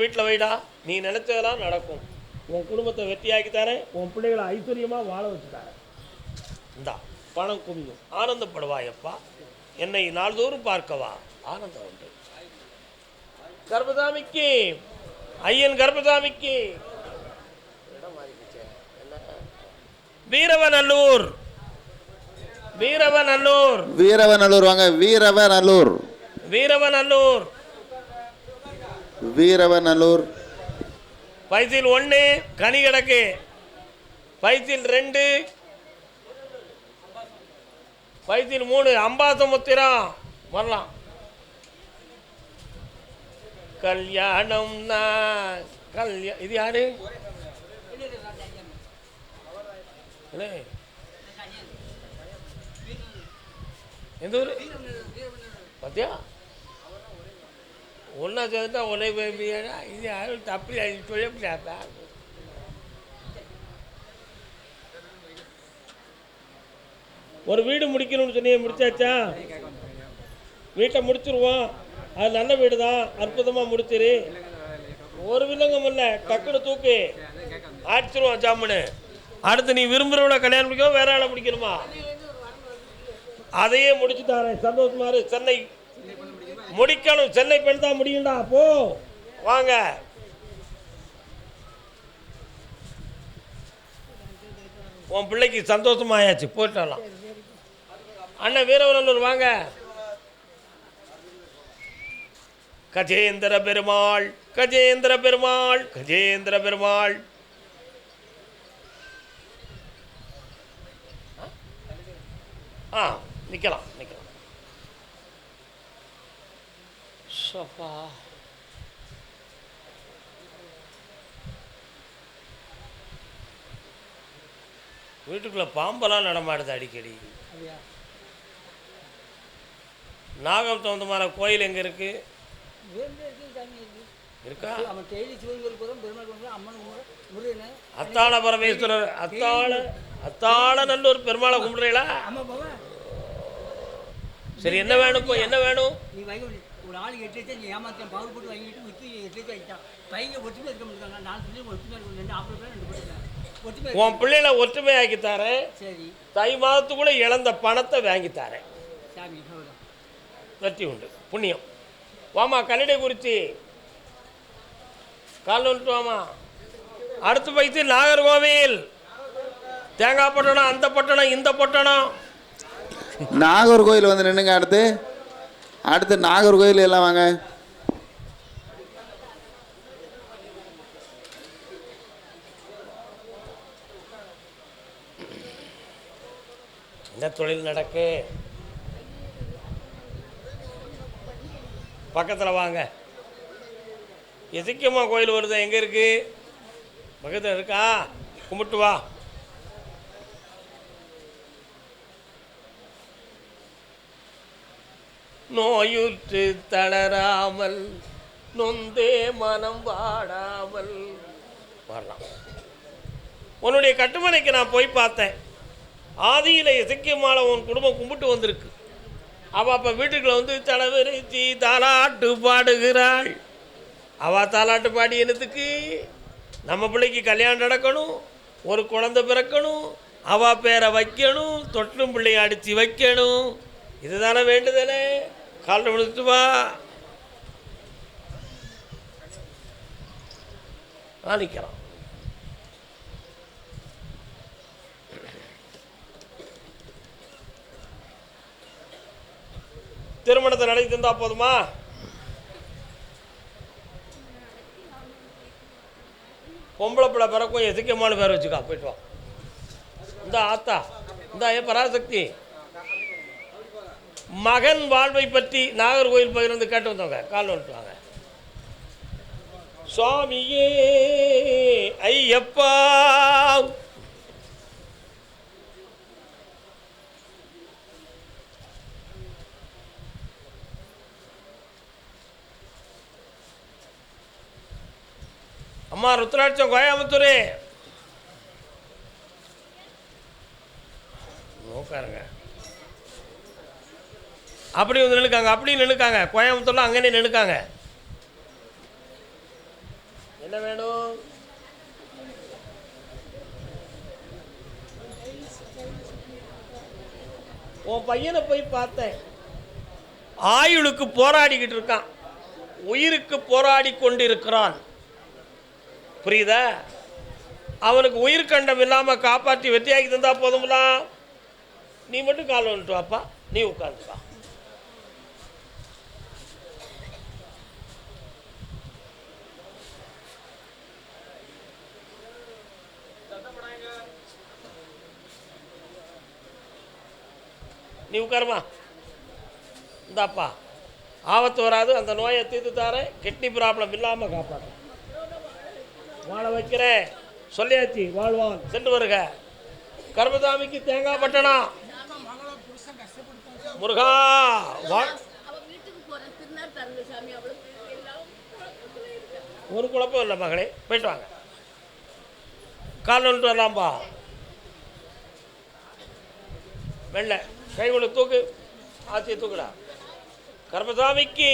வீட்டில் வைடா, நீ நினைச்சதெல்லாம் நடக்கும். உன் குடும்பத்தை வெற்றியாக்கி தரேன், உன் பிள்ளைகளை ஐஸ்வர்யமாக வாழ வச்சு தரேன். இந்தா பணம் குவியும், ஆனந்தப்படுவாயப்பா. என்னை நாள்தோறும் பார்க்கவா, ஆனந்தம் உண்டு. கர்ப்பசாமிக்கு ஐயன், கர்ப்பசாமிக்கு வீரவநல்லூர், வீரவநல்லூர், வீரவநல்லூர் வாங்க. வீரவநல்லூர், வீரவநல்லூர், வீரவநல்லூர். பைசில் 1 கனி கிடக்கு, பைசில் 2, பைசில் 3 அம்பாசமுத்திரம் வரலாம். கல்யாணம் இது யாரு? எந்த ஊர் பார்த்தியா? ஒன்றா சேர்ந்தா ஒரே பேபியா? இது யாரும் தப்பி சொல்ல முடியாதா? ஒரு வீடு முடிக்கணும்னு சொன்னீங்க, முடிச்சாச்சா? வீட்டை முடிச்சிருவோம், அது நல்ல வீடு தான், அற்புதமாக முடிச்சிரு. ஒரு வில்லங்கம் இல்லை, டக்குன்னு தூக்கு ஆடிச்சிருவோம் ஜாமுன்னு. அடுத்து நீ விரும்புகிறவளை கல்யாணம் முடிக்கணும், வேற ஆளை முடிக்கணுமா? அதையே முடிச்சு தரேன், சந்தோஷமா இரு. சென்னை முடிக்கணும், சென்னை பெண் தான் முடியும்டா. போ வாங்க. உன் பிள்ளைக்கு சந்தோஷமாயாச்சு, போயிட்டலாம். அண்ணன் வீரவநல்லூர் வாங்க. கஜேந்திர பெருமாள், கஜேந்திர பெருமாள், கஜேந்திர பெருமாள். நிக்கலாம் நிக்கலாம். சப்பா, வீட்டுக்குள்ள பாம்பெல்லாம் நடமாடுது அடிக்கடி. நாகம் தகுந்தமான கோயில் எங்க இருக்கு? இருக்கா? அத்தாள பரமேஸ்வரர், அத்தாள நல்லூர் பெருமாளை கும்பிடுறீங்களா? சரி, என்ன வேணும்? இப்போ என்ன வேணும்? ஒரு ஆளுக்கு 8 லட்சம் ஏமாத்தேன், பவர் போட்டு வாங்கிட்டு விற்று 8 லட்சம் ஆகிட்டான். பையங்க ஒற்றுமை இருக்க முடியாங்க. 4 பிள்ளைங்க ஒற்றுமை இருக்கும், 2 ஆம்பளை 2 பொண்ணு ஒற்றுமை. உன் பிள்ளைகளை ஒற்றுமை ஆக்கி தரேன். சரி, தை மாதத்துக்குள்ள இழந்த பணத்தை வாங்கி தரேன். சாமி வெற்றி உண்டு, புண்ணியம். வாமா, கல்லடை குறிச்சி கால் வந்துட்டு வாமா. அடுத்து பைத்து நாகர்கோவில், தேங்காய் பட்டணம், அந்த பட்டணம், இந்த பட்டணம். நாகர்கோவில் வந்து நின்னுங்க. அடுத்து நாகர்கோவில் எல்லாம் வாங்க. என்ன தொழில் நடக்கு? பக்கத்தில் வாங்க. எசிக்கம்மா கோயில் வருது, எங்கே இருக்கு? பக்கத்தில் இருக்கா? கும்பிட்டு வா. நோயுற்று தளராமல், நொந்தே மனம் வாடாமல் வரலாம். உன்னுடைய கட்டுமனைக்கு நான் போய் பார்த்தேன். ஆதியில் எசக்கியம்மாளை உன் குடும்பம் கும்பிட்டு வந்திருக்கு. அவள் அப்போ வீட்டுக்குள்ள வந்து தலைவரிச்சி தாலாட்டு பாடுகிறாள். அவள் தாலாட்டு பாடி என்னத்துக்கு? நம்ம பிள்ளைக்கு கல்யாணம் நடக்கணும், ஒரு குழந்தை பிறக்கணும், அவள் பேரை வைக்கணும், தொற்றும் பிள்ளையை அடித்து வைக்கணும். இதுதானே வேண்டுதலே? காலில் விழுத்து வா. நிற்கிறான். திருமணத்தை நடத்தி தந்தா போதுமா? பொம்பளை பிள்ளை பிறக்கும், எதுக்கமான பேர் வச்சுக்கா. போயிட்டு வா. இந்த ஆத்தா, இந்த பராசக்தி மகன் வாழ்வை பற்றி நாகர்கோவில் பகிர்ந்து கேட்டு வந்தவங்க கால் வந்துட்டு வாங்க. சுவாமியே ஐயப்பா, அம்மா ருத்ராட்சம் கோயம்புத்தூர் நோக்காருங்க. அப்படி வந்து நின்றுக்காங்க, அப்படி நின்றுக்காங்க. கோயம்புத்தூரில் அங்கேயே நின்றுக்காங்க. என்ன வேணும்? உன் பையனை போய் பார்த்தேன். ஆயுளுக்கு போராடிக்கிட்டு இருக்கான், உயிருக்கு போராடி கொண்டிருக்கிறான். புரியுதா? அவனுக்கு உயிர் கண்டம் இல்லாமல் காப்பாற்றி வெற்றியாக்கி தந்தா போதுங்களா? நீ மட்டும் காலை வந்துட்டு வாப்பா, நீ உட்காந்துப்பா. நீ உட்காருமா. இந்தாப்பா, ஆபத்து வராது, அந்த நோயை தீர்த்து தாரேன், கிட்னி ப்ராப்ளம் இல்லாமல் காப்பாற்ற வாழ வைக்கிறேன். சொல்லியாச்சு, வாழ்வான். சென்று வருக. கர்மசாமிக்கு தேங்காய் பட்டனா. முருகா ஒரு குழப்பம் இல்லை மகளே, போயிட்டு வாங்க. கால் வந்துட்டு வரலாம்பா. வெள்ள கை ஒன்று தூக்கு, ஆட்சியை தூக்குடா. கர்மசாமிக்கு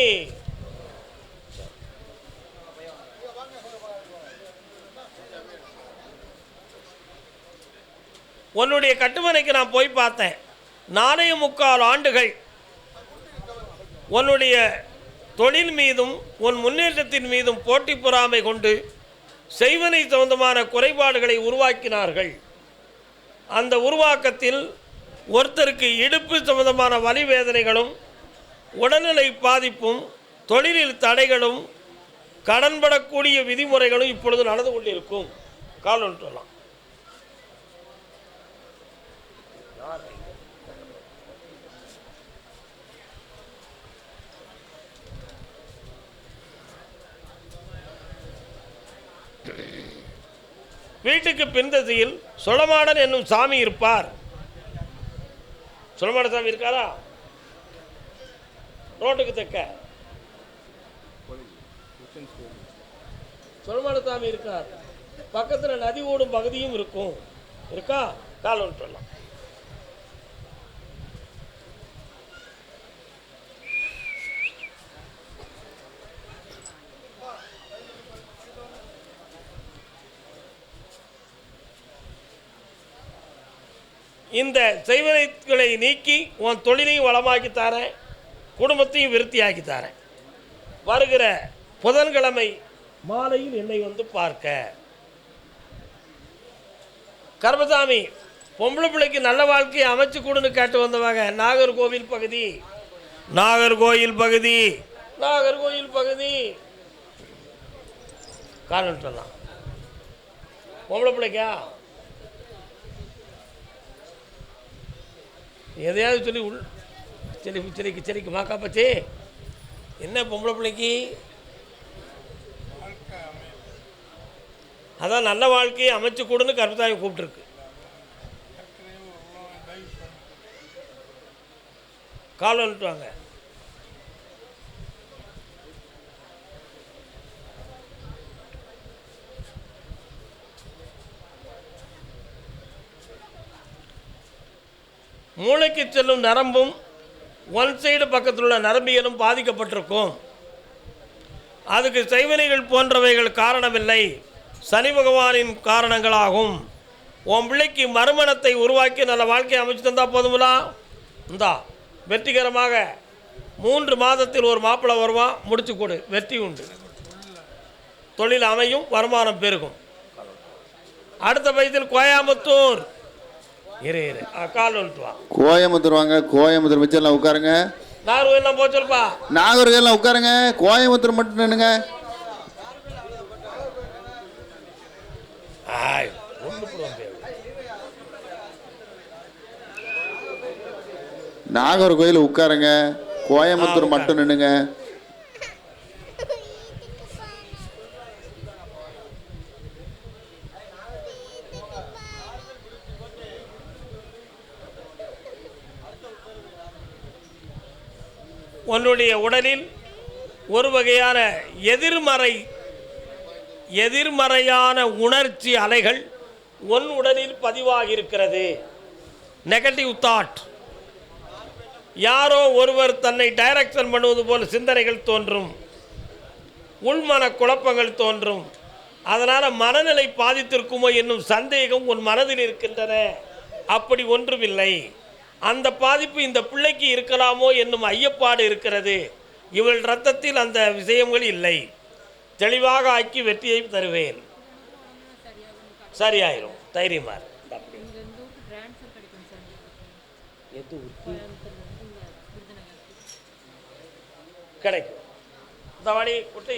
உன்னுடைய கட்டுமனைக்கு நான் போய் பார்த்தேன். 4.25 ஆண்டுகள் உன்னுடைய தொழில் மீதும் உன் முன்னேற்றத்தின் மீதும் போட்டி பொறாமை கொண்டு செய்வனை சம்பந்தமான குறைபாடுகளை உருவாக்கினார்கள். அந்த உருவாக்கத்தில் ஒருத்தருக்கு இடுப்பு சம்பந்தமான வலி வேதனைகளும் உடல்நிலை பாதிப்பும் தொழிலில் தடைகளும் கடன்படக்கூடிய விதிமுறைகளும் இப்பொழுது நடந்து கொண்டிருக்கும். கால் ஒன்றலாம். வீட்டுக்கு பின்தசையில் சொலமாடன் என்னும் சாமி இருப்பார். சொலமாட சாமி இருக்காரா? ரோட்டுக்கு தெக்க சொலமாட சாமி இருக்கார். பக்கத்தில் நதி ஓடும் பகுதியும் இருக்கும். இருக்கா? கால் ஒன்று சொல்லலாம். இந்த செய்வனைகளை நீக்கி உன் தொழிலையும் வளமாக்கி தரேன், குடும்பத்தையும் விருத்தியாக்கி தரேன். வருகிற புதன்கிழமை மாலையில் என்னை வந்து பார்க்க. கர்மசாமி பொம்பளை பிள்ளைக்கு நல்ல வாழ்க்கையை அமைச்சு கொடுன்னு கேட்டு வந்தவங்க. நாகர்கோவில் பகுதி, நாகர்கோயில் பகுதி, நாகர்கோயில் பகுதி. காரணம் சொல்லலாம். பொம்பளை பிள்ளைக்கா எதையாவது சொல்லி செடிக்கு மாக்கா பச்சு. என்ன பொம்பளை பிள்ளைக்கு? அதான் நல்ல வாழ்க்கையை அமைச்சு கொடுன்னு கர்மசாமி கூப்பிட்டுருக்கு. கால் வந்துட்டு வாங்க. மூளைக்கு செல்லும் நரம்பும் ஒன் சைடு பக்கத்தில் உள்ள நரம்பியலும் பாதிக்கப்பட்டிருக்கும். அதுக்கு செய்வினைகள் போன்றவைகள் காரணமில்லை, சனி பகவானின் காரணங்களாகும். உன் பிள்ளைக்கு மறுமணத்தை உருவாக்கி நல்ல வாழ்க்கையை அமைச்சு தந்தால் போதுங்களா? இந்தா வெற்றிகரமாக 3 மாதத்தில் ஒரு மாப்பிள்ளை வருவான், முடிச்சு கொடு, வெற்றி உண்டு. தொழில் அமையும், வருமானம் பெருகும். அடுத்த பையத்தில் கோயம்புத்தூர். இரு கால் வந்துட்டு வா. கோயம்புத்தூர் வாங்க. கோயம்புத்தூர் மிச்சம்லாம் உட்காருங்க. நாகர்கோயிலாம் போச்சல்ப்பா. நாகர்கோயிலாம் உட்காருங்க. கோயம்புத்தூர் மட்டும் நின்னுங்க. நாகர்கோயில் உட்காருங்க. கோயம்புத்தூர் மட்டும் நின்னுங்க. உன்னுடைய உடலில் ஒரு வகையான எதிர்மறையான உணர்ச்சி அலைகள் உன் உடலில் பதிவாகி இருக்கிறது. Negative thought. யாரோ ஒருவர் தன்னை டைரக்ஷன் பண்ணுவது போல் சிந்தனைகள் தோன்றும், உள்மன குழப்பங்கள் தோன்றும், அதனால் மனநிலை பாதித்திருக்குமோ என்னும் சந்தேகம் உன் மனதில் இருக்கின்றன. அப்படி ஒன்றுமில்லை. அந்த பாதிப்பு இந்த பிள்ளைக்கு இருக்கலாமோ என்னும் ஐயப்பாடு இருக்கிறது. இவள் இரத்தத்தில் அந்த விஷயங்கள் இல்லை. தெளிவாக ஆக்கி வெற்றியை தருவேன். சரியாயிரும், தைரியமாக கிடைக்கும். இந்த வாடி குட்டி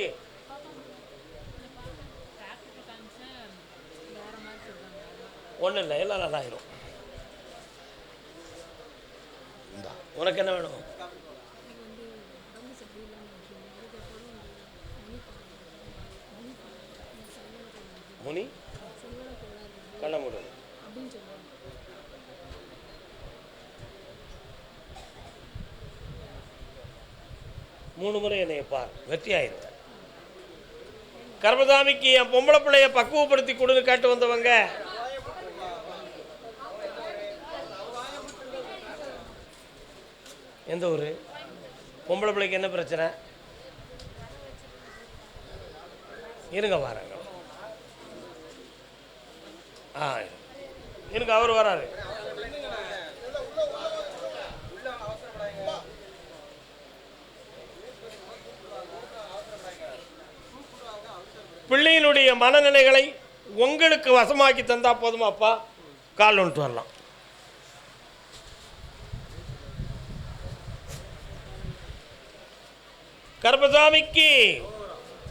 ஒன்றும் இல்லை, எல்லாம் நல்லா ஆயிரும். உனக்கு என்ன வேணும்? முனி கண்ண மூடு. மூணு முறை என்னைய பார், வெற்றி ஆயிரு. கர்மசாமிக்கு என் பொம்பளை பிள்ளைய பக்குவப்படுத்தி கொடுன்னு கேட்டு வந்தவங்க எந்த ஊர்? பொம்பளை பிள்ளைக்கு என்ன பிரச்சனை? இருங்க வராங்க. இருங்க, அவர் வராரு. பிள்ளையினுடைய மனநிலைகளை உங்களுக்கு வசமாக்கி தந்தா போதுமாப்பா, கால் ஒன்று வரலாம். கர்மசாமிக்கு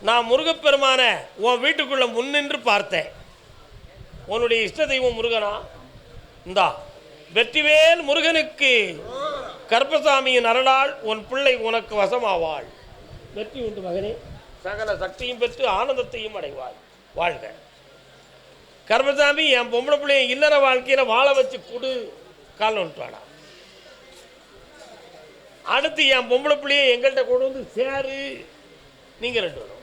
நான் முருகப்பெருமான உன் வீட்டுக்குள்ள முன்னின்று பார்த்தேன். உன்னுடைய இஷ்ட தெய்வம் முருகனா? இந்தா வெற்றிவேல் முருகனுக்கு கர்மசாமியின் அருளால் உன் பிள்ளை உனக்கு வசமாவாள். வெற்றி உண்டு மகனே. சகல சக்தியும் பெற்று ஆனந்தத்தையும் அடைவாள். வாழ்க. கர்மசாமி என் பொம்பளை பிள்ளைய இல்லற வாழ்க்கையில் வாழ வச்சு கொடு. கால் ஒன்று வாடா. அடுத்து என் பொம்பளை பிள்ளைய எங்கள்கிட்ட கொண்டு வந்து சேரு. நீங்கள் ரெண்டு வரும்.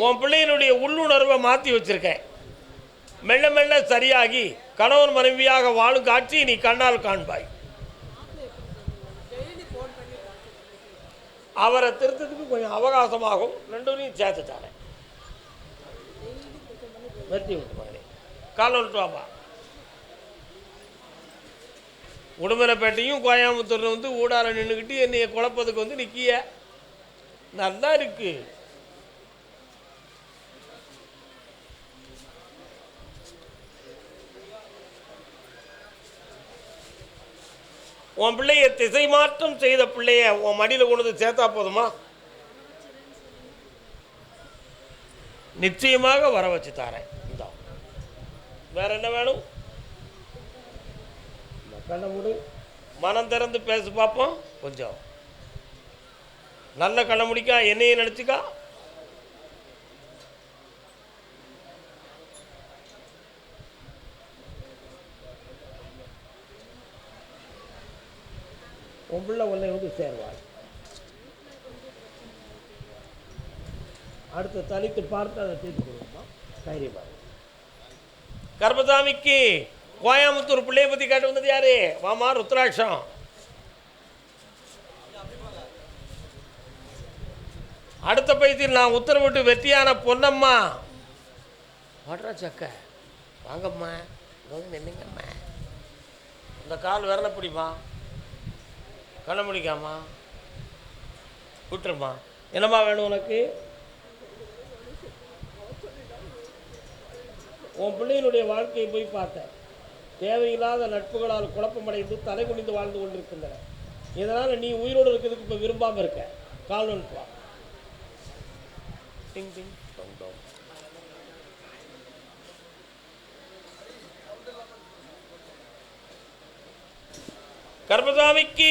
உன் பிள்ளையினுடைய உள்ளுணர்வை மாற்றி வச்சிருக்கேன். மெல்ல மெல்ல சரியாகி கணவன் மனைவியாக வாழும் காட்சி நீ கண்ணால் காண்பாய். அவரை திருத்தத்துக்கு கொஞ்சம் அவகாசமாகும். ரெண்டும் சேர்த்துட்டானே. வெற்றி விட்டு மகனே. கால் ஒன்று வாப்பா. உடுமலைப்பேட்டையும் கோயம்புத்தூர் வந்து ஊடால நின்றுக்கிட்டு என்னைய குழப்பத்துக்கு வந்து நிற்கிய. நல்லா இருக்கு. உன் பிள்ளைய திசை மாற்றம் செய்த பிள்ளைய உன் மடியில் கொண்டு வந்து சேர்த்தா போதுமா? நிச்சயமாக வர வச்சு தாரேன். வேற என்ன வேணும்? கண்ண மூடு, மனம் திறந்து பேசு பார்ப்போம். கொஞ்சம் நல்ல கண்ண முடிக்கா, என்னையே நினச்சிக்கா. உன் பிள்ளை உன்னை வந்து சேர்வாள். அடுத்த தனித்து பார்த்து அதை தீர்த்து கொடுப்போம். தைரியமாக. கர்மசாமிக்கு கோயம்புத்தூர் பிள்ளைய பற்றி கேட்டு வந்தது யாரு? வாமா ருத்ராட்சம். அடுத்த பையத்தில் நான் உத்தரவிட்டு வெற்றியான பொன்னம்மா. வாட்ரா சக்க வாங்கம்மா, நின்னுங்கம்மா. இந்த கால் விரல பிடிமா, கண்ண முடிக்காமா, விட்டுருமா. என்னம்மா வேணும் உனக்கு? உன் பிள்ளையினுடைய வாழ்க்கையை போய் பார்த்தேன். தேவையில்லாத நட்புகளால் குழப்பமடைந்து தலை குனிந்து வாழ்ந்து கொண்டிருக்கின்றன. இதனால் நீ உயிரோடு இருக்கிறதுக்கு இப்போ விரும்பாமல் இருக்க. கால் ஒன்று. டிங் டிங் டொங் டொங். கர்மசாமிக்கு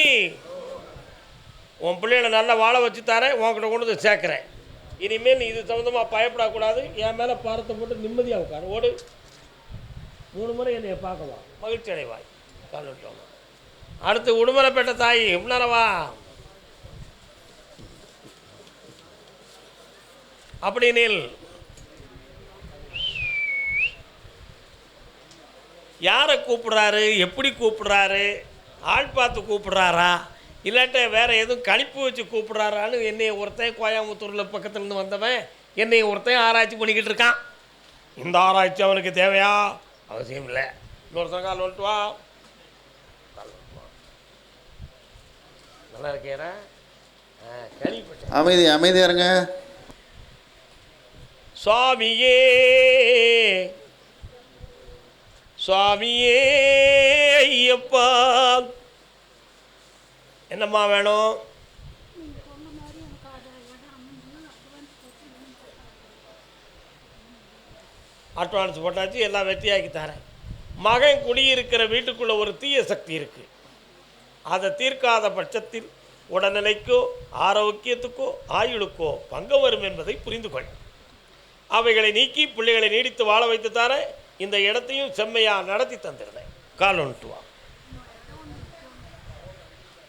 உன் பிள்ளைகளை நல்லா வாழ வச்சு தரேன். உன்கிட்ட கொண்டு வந்து சேர்க்குறேன். இனிமேல் இது சம்மந்தமாக பயப்படக்கூடாது. என் மேலே பாரத்தை போட்டு நிம்மதியாக உட்காரு. ஓடு. 3 முறை என்னைய பார்க்கவா, மகிழ்ச்சி அடைவாய். கால்விட்டோம். அடுத்து உடுமலைப்பேட்டை தாய் உள்ளவா. அப்படினில் யாரை கூப்பிடுறாரு, எப்படி கூப்பிடுறாரு, ஆள் பார்த்து கூப்பிடுறாரா, இல்லாட்ட வேற எதுவும் கணிப்பு வச்சு கூப்பிட்றாரான்னு என்னை ஒருத்தன் கோயம்புத்தூரில் பக்கத்துலேருந்து வந்தவன் என்னை ஒருத்தன் ஆராய்ச்சி பண்ணிக்கிட்டு இருக்கான். இந்த ஆராய்ச்சி அவனுக்கு தேவையா? அவசியம் இல்லை. இன்னொருத்தன் கால் வந்துட்டு வா. நல்லா இருக்கேரா? கேள்விப்பட்டேன். அமைதியாக இருங்க. சுவாமியே சுவாமியே ஐயப்பா, என்னம்மா வேணும்? அட்வான்ஸ் போட்டாச்சு, எல்லாம் வெற்றியாக்கி தரேன். மகன் குடியிருக்கிற வீட்டுக்குள்ளே ஒரு தீய சக்தி இருக்குது. அதை தீர்க்காத பட்சத்தில் உடல்நிலைக்கோ ஆரோக்கியத்துக்கோ ஆயுளுக்கோ பங்கம் வரும் என்பதை புரிந்து கொள். அவைகளை நீக்கி பிள்ளைகளை நீடித்து வாழ வைத்து தர இந்த இடத்தையும் செம்மையாக நடத்தி தந்துடுறேன். கால் ஒன்று வா.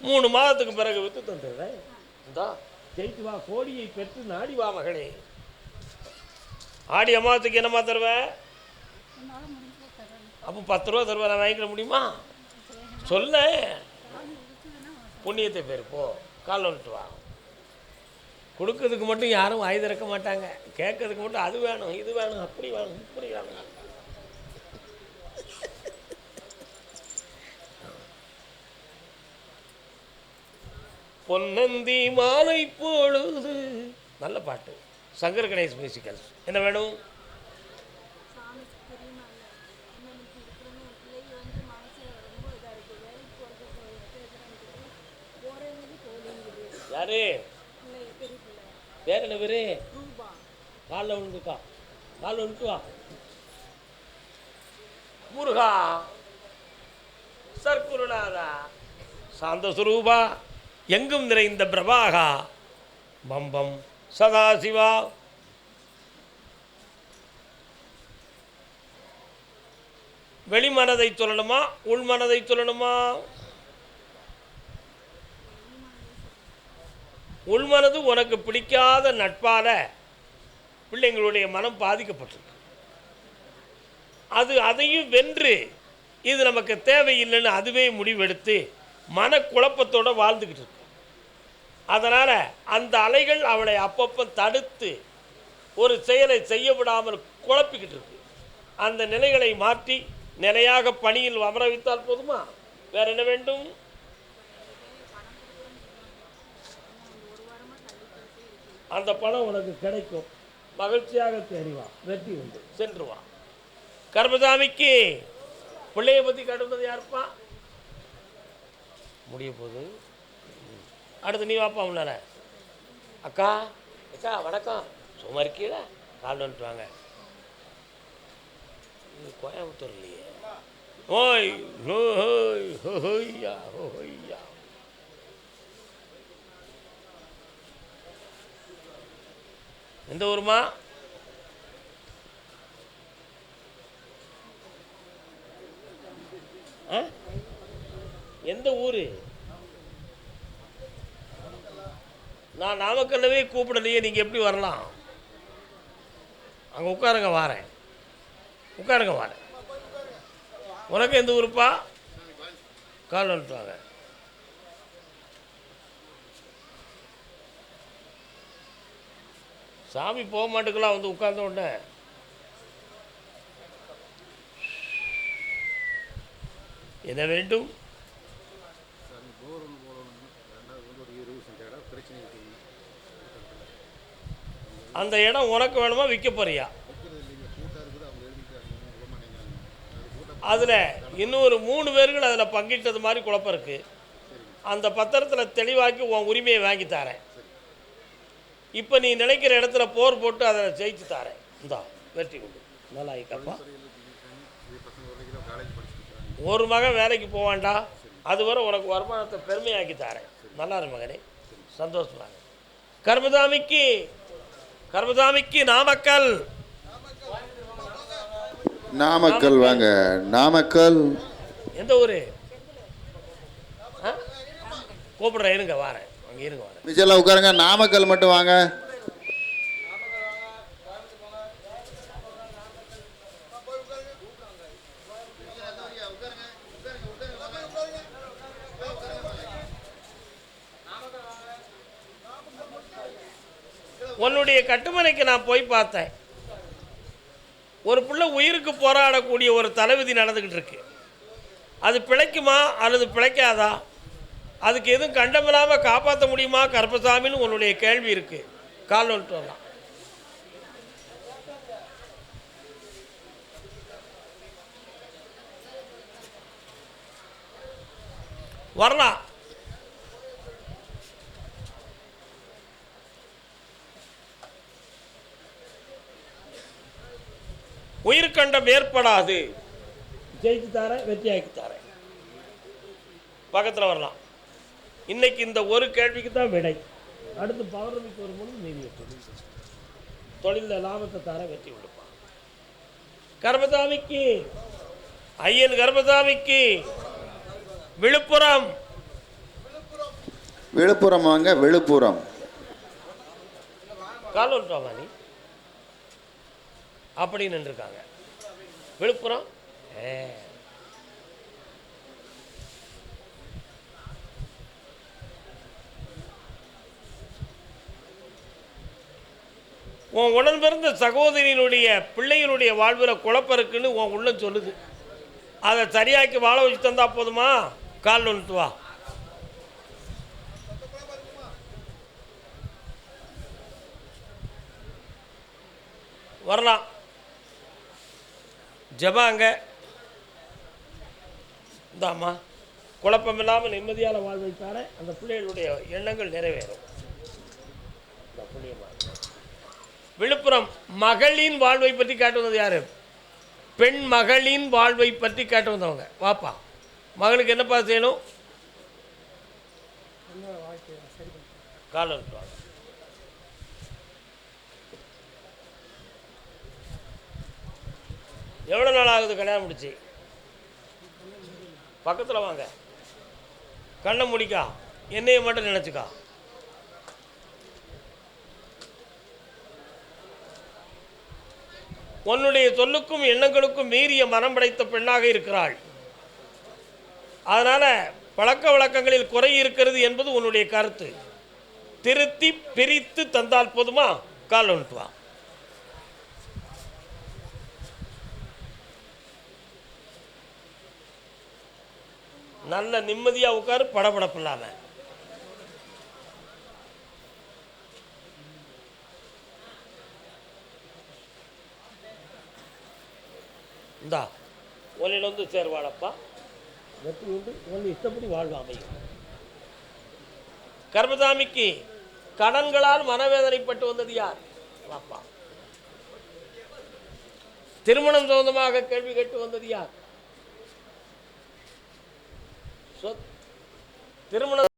3 மாதத்துக்கு பிறகு விற்று தந்துடுறேன். இந்தா ஜெயித்து வா, கோடியை பெற்று நாடி வா மகளே. ஆடி அம்மாவத்துக்கு என்னம்மா தருவேன்? அப்போ 10 ரூபா தருவேன். நான் வாங்கிக்க முடியுமா? சொல்ல புண்ணியத்தை பேர் போ. கால் வந்துட்டு வா. கொடுக்கறதுக்கு மட்டும் யாரும் வாய் திறக்க மாட்டாங்க, கேட்கறதுக்கு மட்டும் அது வேணும் இது வேணும் அப்படி வேணும் இப்படி வேணும். பொன்னந்தி மாலை பொழுது, நல்ல பாட்டு, சங்கர் கணேஷ் மியூசிக்கல்ஸ். என்ன வேணும்? யாரு பேர்? என்ன பேரு? காலில் விழுந்துக்கா, காலில் விழுந்து வா. முருகா சர்க்குருநாதா சாந்த சுரூபா எங்கும் நிறைந்த பிரபாகா பம்பம் சதாசிவா. வெளிமனதை சொல்லணுமா உள்மனதை சொல்லணுமா? உள்மனது உனக்கு பிடிக்காத நட்பால பிள்ளைங்களுடைய மனம் பாதிக்கப்பட்டிருக்கு. அதையும் வென்று இது நமக்கு தேவையில்லைன்னு அதுவே முடிவெடுத்து மனக்குழப்பத்தோடு வாழ்ந்துக்கிட்டு இருக்கு. அதனால் அந்த அலைகள் அவளை அப்பப்போ தடுத்து ஒரு செயலை செய்ய விடாமல் குழப்பிக்கிட்டு இருக்கு. அந்த நிலைகளை மாற்றி நிலையாக பணியில் அமர வைத்தால் போதுமா? வேற என்ன வேண்டும்? அந்த பணம் உனக்கு கிடைக்கும். மகிழ்ச்சியாக தேடிவா, வெற்றி உண்டு, சென்று வா. கர்மசாமிக்கு பிள்ளைய பற்றி கடுப்பது யாருப்பா? முடிய போகுது. அடுத்து நீ வாப்பா. முன்னால அக்கா அக்கா வணக்கம், சும்மா இருக்கீங்களா? கால் வந்துட்டு வாங்க. கோயம்புத்தூர் இல்லையே. ஓய் ஹோய் ஹோய்யா ஹோய்யா. எந்த ஊருமா? எந்த ஊரு? நான் நாமக்கல்லவே கூப்பிடலையே, நீங்கள் எப்படி வரலாம்? அங்கே உட்காருங்க, வாரேன். உட்காருங்க, வாரேன். உனக்கு எந்த ஊருப்பா? கால் வந்துட்டு வாங்க. சாமி போக மாட்டுக்கலாம், வந்து உட்கார்ந்த உடனே. என்ன வேண்டும்? அந்த இடம் உனக்கு வேணுமா, விற்க போறியா? அதில் இன்னொரு 3 பேர்கள் அதில் பங்கிட்டது மாதிரி குழப்பம் இருக்குது. அந்த பத்திரத்தில் தெளிவாக்கி உன் உரிமையை வாங்கி தரேன். இப்போ நீ நினைக்கிற இடத்துல போர் போட்டு அதை ஜெயிச்சு தரேன். இந்தா வெற்றி உண்டு. நல்லா ஆயிக்கப்பா. ஒரு மகன் வேலைக்கு போவான்டா, அதுவரை உனக்கு வருமானத்தை பெருமையாக்கி தரேன். நல்லா இரு மகனே, சந்தோஷமாக. கர்மசாமிக்கு நாமக்கல். நாமக்கல் வாங்க. நாமக்கல் எந்த ஊரு? கூப்பிடுறேன், இருங்க வாரேன். அங்கே இருங்க வாரேன். மிச்செல்லாம் உட்காருங்க. நாமக்கல் மட்டும் வாங்க. உன்னுடைய கட்டுமனைக்கு நான் போய் பார்த்தேன். ஒரு பிள்ளை உயிருக்கு போராடக்கூடிய ஒரு தலைவிதி நடந்துக்கிட்டு இருக்கு. அது பிழைக்குமா அல்லது பிழைக்காதா? அதுக்கு எதுவும் கண்டமில்லாமல் காப்பாற்ற முடியுமா கருப்பசாமின்னு உன்னுடைய கேள்வி இருக்குது. கால் வந்துட்டு வரலாம். வரலாம். உயிர்கண்டம் ஏற்படாது. ஜெயிச்சு தரேன், வெற்றியாக்கி தரேன். பக்கத்தில் வரலாம். இன்னைக்கு இந்த ஒரு கேள்விக்கு தான் விடை. அடுத்து பௌர்ணமிக்கு ஒரு முன் மீறி தொழிலில் லாபத்தை தர வெற்றி கொடுப்பான். கர்மசாமிக்கு ஐயன் கர்மசாமிக்கு விழுப்புரம். விழுப்புரம் வாங்க. விழுப்புரம் காலோல்டாவானி அப்படின்னு நின்றுருக்காங்க. விழுப்புரம் உன் உடன் பிறந்த சகோதரியினுடைய பிள்ளைகளுடைய வாழ்வில் குழப்பம் இருக்குன்னு உன் உள்ளம் சொல்லுது. அதை சரியாக்கி வாழ வச்சு தந்தா போதுமா? கால் வந்துட்டு வா. வரலாம். ஜபாங்க இந்தாம்மா. குழப்பமில்லாமல் நிம்மதியான வாழ்வைத்தார அந்த பிள்ளைகளுடைய எண்ணங்கள் நிறைவேறும். விழுப்புரம் மகளின் வாழ்வை பற்றி கேட்டு வந்தது யாரு? பெண் மகளின் வாழ்வை பற்றி கேட்டு வந்தவங்க. வாப்பா. மகளுக்கு என்னப்பா செய்யணும்? கால் வந்துடுவாங்க. எவ்வளோ நாள் ஆகுது கல்யாணம் முடிச்சு? பக்கத்தில் வாங்க. கண்ணை முடிக்கா. என்னையை மட்டும் நினச்சிக்கா. உன்னுடைய சொல்லுக்கும் எண்ணங்களுக்கும் மீறிய மனம் படைத்த பெண்ணாக இருக்கிறாள். அதனால் பழக்க வழக்கங்களில் குறை இருக்கிறது என்பது உன்னுடைய கருத்து. திருத்தி பிரித்து தந்தால் போதுமா? கால் வந்துட்டு வா. நல்ல நிம்மதியாக உட்காரு, படபடப்பு இல்லாமல். இந்தா ஒன்னில் வந்து சேர்வாழப்பா. வெற்றி உண்டு. ஒன்று இஷ்டப்படி வாழ்வு அமையும். கர்மசாமிக்கு கடன்களால் மனவேதனைப்பட்டு வந்தது யார்? வாப்பா. திருமணம் சம்பந்தமாக கேள்வி கேட்டு வந்தது யார்? திருமணம்